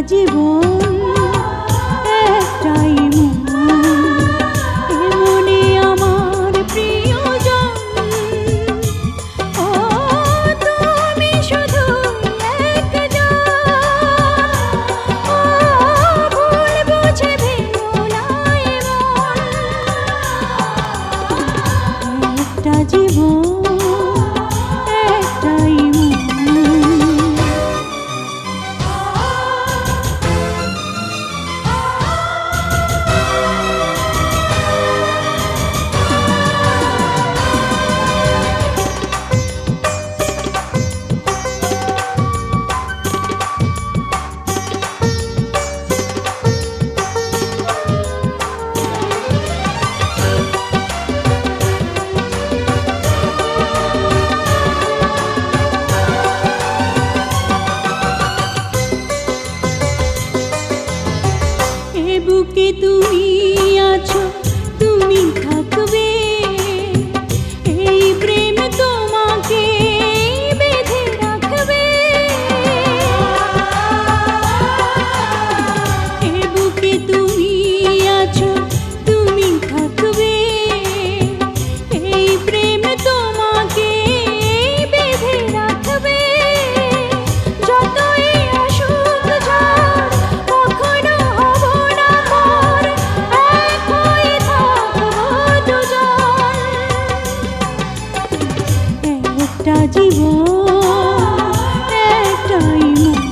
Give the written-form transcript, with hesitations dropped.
জীবন একটাই মন, এমনি আমার প্রিয়জন। ও তুমি শুধু একজন, ও ভুল বুঝে ভেঙো না এমন। একটা জীবন একটাই মন। বুকে তুমি আছো, তুমি থাকবে, এই প্রেম তোমাকে বেঁধে রাখবে। এ বুকে তুমি আছো, তুমি থাকবে, এই প্রেম তোমাকে বেঁধে রাখবে। যতই আসুক ঝড় কখনো হব না পর, একই থাকবো দুজন। একটা জীবন একটাই মন।